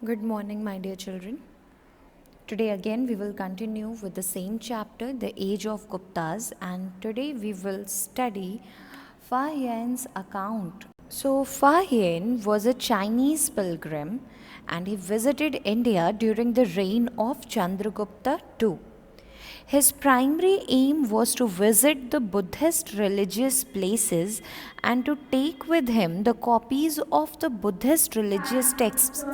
Good morning, my dear children. Today again we will continue with the same chapter, the Age of Guptas, and today we will study Fa Hien's account. So Fa Hien was a Chinese pilgrim and he visited India during the reign of Chandragupta II. His primary aim was to visit the Buddhist religious places and to take with him the copies of the Buddhist religious texts.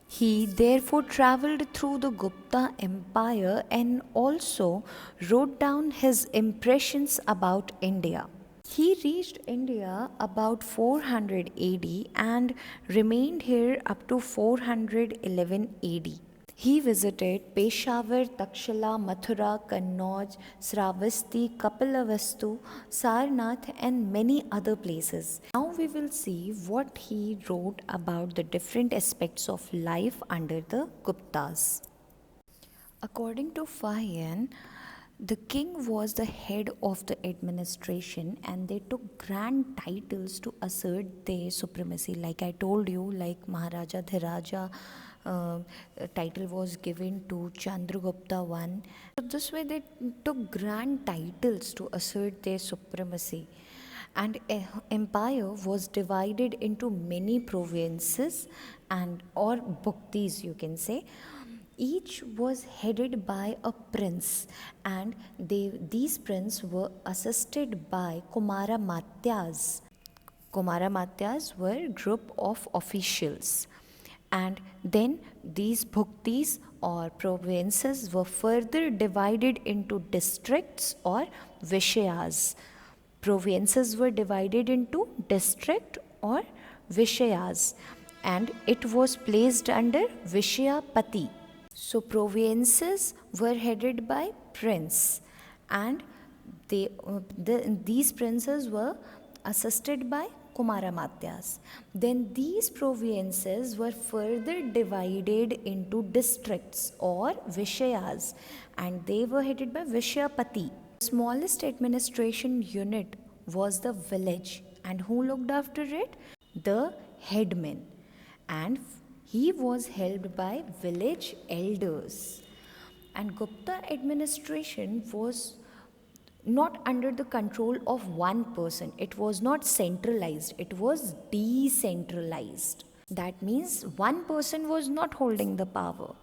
He therefore traveled through the Gupta Empire and also wrote down his impressions about India. He reached India about 400 AD and remained here up to 411 AD. He visited Peshawar, Takshala, Mathura, Kannauj, Sravasti, Kapilavastu, Sarnath, and many other places. Now we will see what he wrote about the different aspects of life under the Guptas. According to Fa Hien, the king was the head of the administration and they took grand titles to assert their supremacy. Like I told you, like Maharaja Dhiraja title was given to Chandragupta I. So this way they took grand titles to assert their supremacy. And empire was divided into many provinces and or bhuktis, you can say. Each was headed by a prince, and these princes were assisted by Kumara Matyas. Kumara Matyas were a group of officials. And then these bhuktis or provinces were further divided into districts or vishayas. Provinces were divided into district or vishayas, and it was placed under Vishayapati. So provinces were headed by prince, and these princes were assisted by Kumaramatyas. Then these provinces were further divided into districts or Vishayas, and they were headed by Vishayapati. The smallest administration unit was the village, and who looked after it? The headman. And he was held by village elders. And Gupta administration was not under the control of one person. It was not centralized, it was decentralized. That means one person was not holding the power.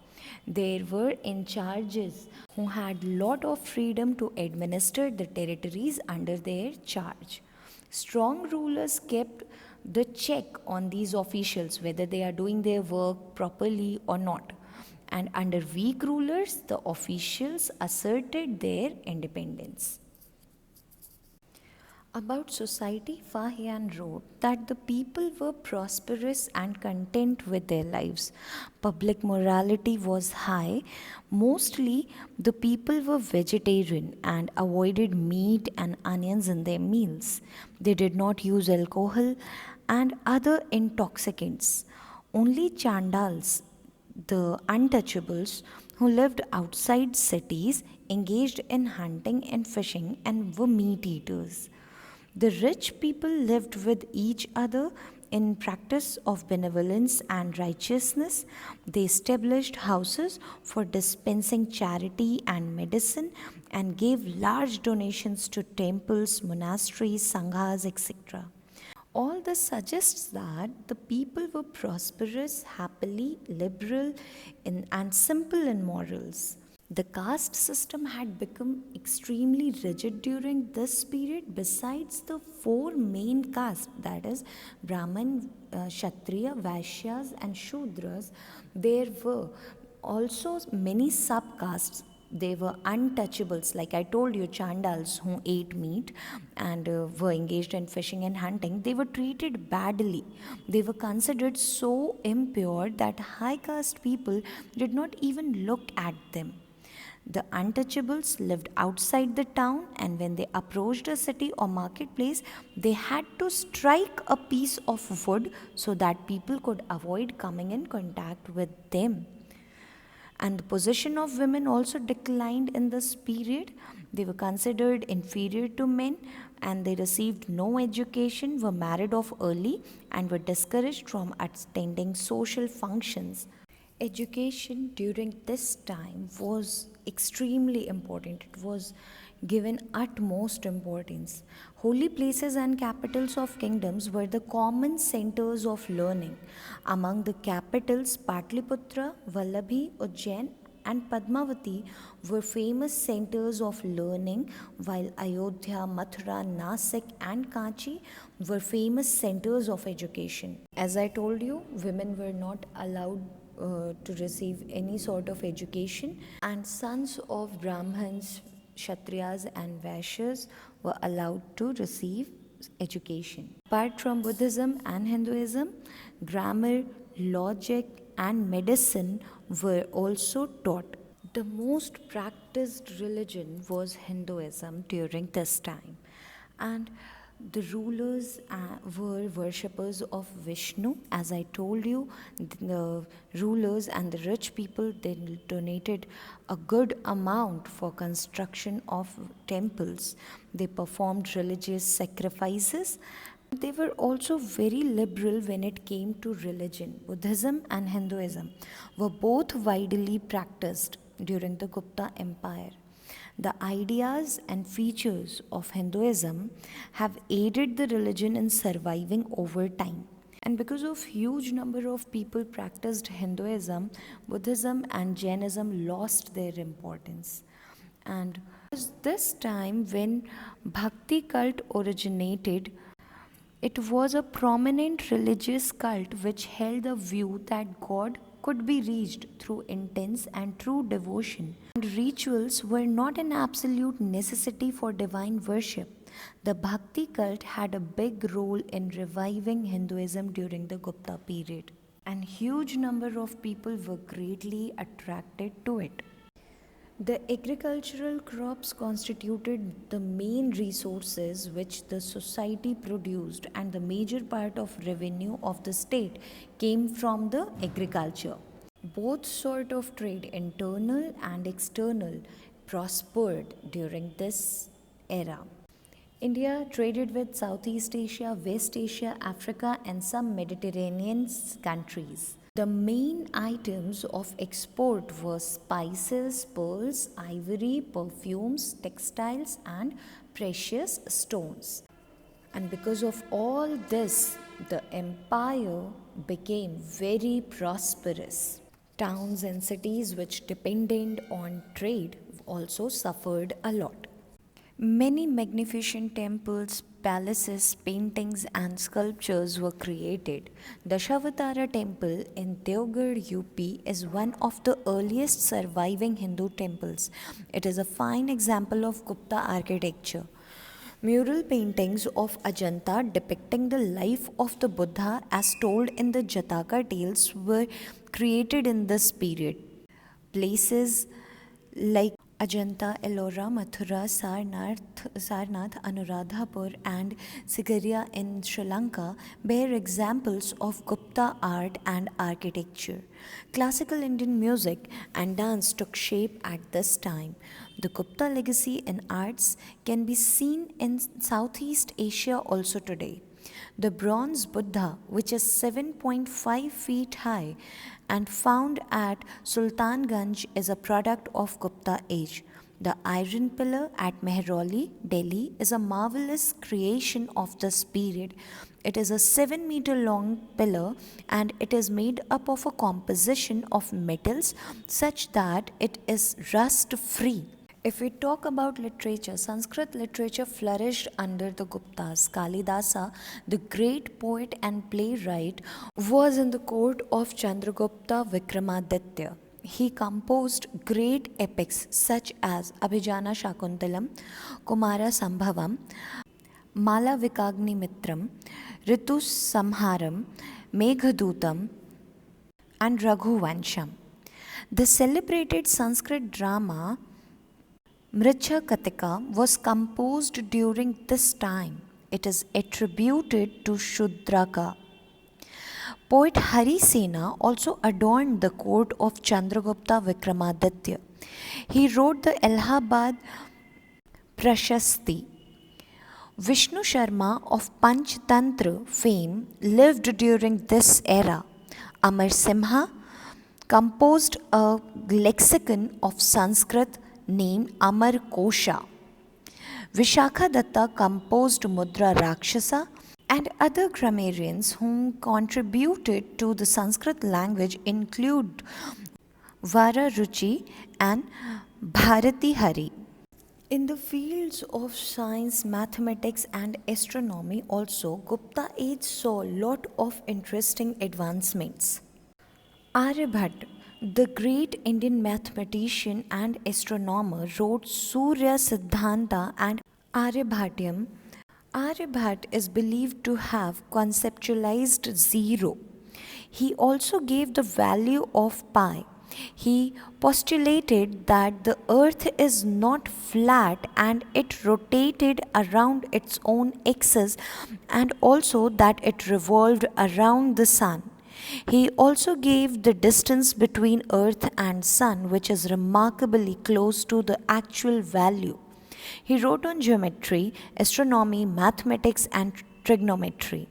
There were in charges who had lot of freedom to administer the territories under their charge. Strong rulers kept the check on these officials whether they are doing their work properly or not. And under weak rulers, the officials asserted their independence. About society, Fa Hien wrote that the people were prosperous and content with their lives. Public morality was high. Mostly, the people were vegetarian and avoided meat and onions in their meals. They did not use alcohol and other intoxicants. Only Chandals, the untouchables who lived outside cities, engaged in hunting and fishing and were meat eaters. The rich people lived with each other in practice of benevolence and righteousness. They established houses for dispensing charity and medicine and gave large donations to temples, monasteries, sanghas, etc. All this suggests that the people were prosperous, happily, liberal, and simple in morals. The caste system had become extremely rigid during this period. Besides the four main castes, that is Brahman, Kshatriya, Vaishyas, and Shudras, there were also many subcastes. They were untouchables, like I told you, Chandals who ate meat and were engaged in fishing and hunting. They were treated badly. They were considered so impure that high caste people did not even look at them. The untouchables lived outside the town, and when they approached a city or marketplace, they had to strike a piece of wood so that people could avoid coming in contact with them. And the position of women also declined in this period. They were considered inferior to men and they received no education, were married off early, and were discouraged from attending social functions. Education during this time was extremely important. It was given utmost importance. Holy places and capitals of kingdoms were the common centers of learning. Among the capitals, Patliputra, Vallabhi, Ujjain, and Padmavati were famous centers of learning, while Ayodhya, Mathura, Nasik, and Kanchi were famous centers of education. As I told you, women were not allowed to receive any sort of education, and sons of Brahmins, Kshatriyas, and Vaishyas were allowed to receive education. Apart from Buddhism and Hinduism, grammar, logic, and medicine were also taught. The most practiced religion was Hinduism during this time, and the rulers were worshippers of Vishnu. As I told you, the rulers and the rich people, they donated a good amount for construction of temples. They performed religious sacrifices. They were also very liberal when it came to religion. Buddhism and Hinduism were both widely practiced during the Gupta Empire. The ideas and features of Hinduism have aided the religion in surviving over time. And because of huge number of people practiced Hinduism, Buddhism and Jainism lost their importance. And it was this time when Bhakti cult originated. It was a prominent religious cult which held the view that God could be reached through intense and true devotion. And rituals were not an absolute necessity for divine worship. The Bhakti cult had a big role in reviving Hinduism during the Gupta period, and huge number of people were greatly attracted to it. The agricultural crops constituted the main resources which the society produced, and the major part of revenue of the state came from the agriculture. Both sort of trade, internal and external, prospered during this era. India traded with Southeast Asia, West Asia, Africa, and some Mediterranean countries. The main items of export were spices, pearls, ivory, perfumes, textiles, and precious stones. And because of all this, the empire became very prosperous. Towns and cities which depended on trade also suffered a lot. Many magnificent temples, palaces, paintings, and sculptures were created. Dashavatara Temple in Deoghar, UP is one of the earliest surviving Hindu temples. It is a fine example of Gupta architecture. Mural paintings of Ajanta depicting the life of the Buddha as told in the Jataka tales were created in this period. Places like Ajanta, Ellora, Mathura, Sarnath, Anuradhapur, and Sigiriya in Sri Lanka bear examples of Gupta art and architecture. Classical Indian music and dance took shape at this time. The Gupta legacy in arts can be seen in Southeast Asia also today. The bronze Buddha, which is 7.5 feet high and found at Sultanganj, is a product of Gupta age. The iron pillar at Mehrauli, Delhi, is a marvelous creation of this period. It is a 7-meter long pillar, and it is made up of a composition of metals such that it is rust free. If we talk about literature, Sanskrit literature flourished under the Guptas. Kalidasa, the great poet and playwright, was in the court of Chandragupta Vikramaditya. He composed great epics such as Abhijana Shakuntalam, Kumara Sambhavam, Malavikagni Mitram, Ritu Samharam, Meghadutam, and Raghuvansham. The celebrated Sanskrit drama Mricha Katika was composed during this time. It is attributed to Shudraka. Poet Hari Sena also adorned the court of Chandragupta Vikramaditya. He wrote the Allahabad Prashasti. Vishnu Sharma of Panchtantra fame lived during this era. Amar Simha composed a lexicon of Sanskrit named Amar Kosha. Vishakadatta composed Mudra Rakshasa, and other grammarians who contributed to the Sanskrit language include Vararuchi and Bharati Hari. In the fields of science, mathematics, and astronomy, also, Gupta age saw a lot of interesting advancements. Aryabhatta, the great Indian mathematician and astronomer, wrote Surya Siddhanta and Aryabhatyam. Aryabhatta is believed to have conceptualized zero. He also gave the value of pi. He postulated that the earth is not flat and it rotated around its own axis, and also that it revolved around the sun. He also gave the distance between earth and sun, which is remarkably close to the actual value. He wrote on geometry, astronomy, mathematics, and trigonometry.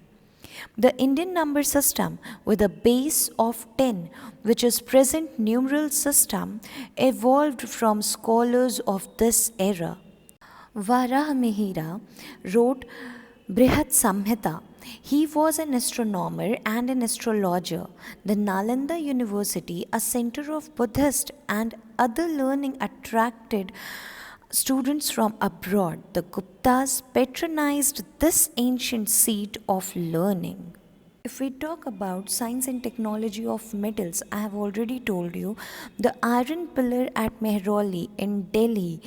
The Indian number system, with a base of 10, which is present numeral system, evolved from scholars of this era. Varahamihira wrote Brihat Samhita. He was an astronomer and an astrologer. The Nalanda University, a center of Buddhist and other learning, attracted students from abroad. The Guptas patronized this ancient seat of learning. If we talk about science and technology of metals, I have already told you the iron pillar at Mehrauli in Delhi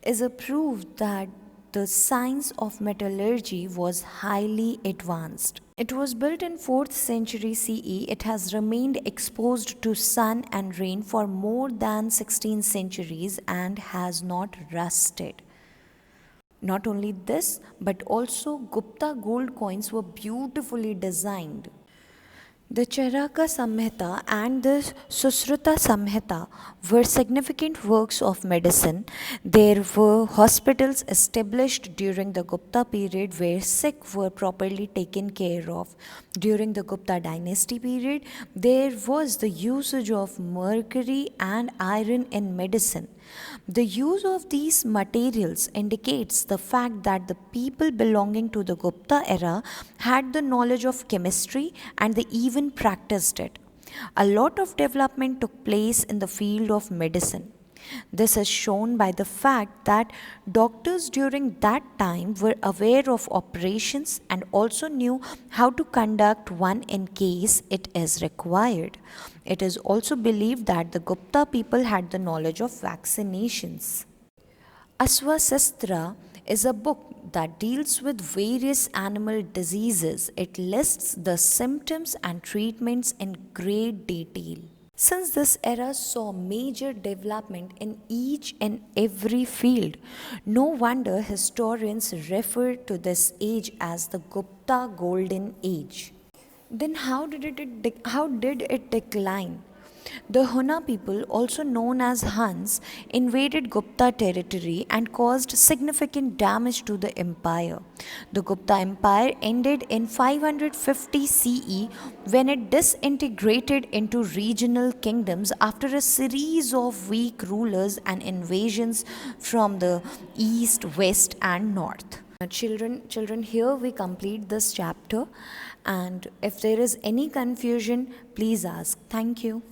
is a proof that the science of metallurgy was highly advanced. It was built in 4th century CE. It has remained exposed to sun and rain for more than 16 centuries and has not rusted. Not only this, but also Gupta gold coins were beautifully designed. The Charaka Samhita and the Susruta Samhita were significant works of medicine. There were hospitals established during the Gupta period where sick were properly taken care of. During the Gupta dynasty period, there was the usage of mercury and iron in medicine. The use of these materials indicates the fact that the people belonging to the Gupta era had the knowledge of chemistry and they even practiced it. A lot of development took place in the field of medicine. This is shown by the fact that doctors during that time were aware of operations and also knew how to conduct one in case it is required. It is also believed that the Gupta people had the knowledge of vaccinations. Aswasastra is a book that deals with various animal diseases. It lists the symptoms and treatments in great detail. Since this era saw major development in each and every field, no wonder historians refer to this age as the Gupta Golden Age. Then how did it decline? The Huna people, also known as Huns, invaded Gupta territory and caused significant damage to the empire. The Gupta Empire ended in 550 CE when it disintegrated into regional kingdoms after a series of weak rulers and invasions from the east, west, and north. Children, here we complete this chapter, and if there is any confusion, please ask. Thank you.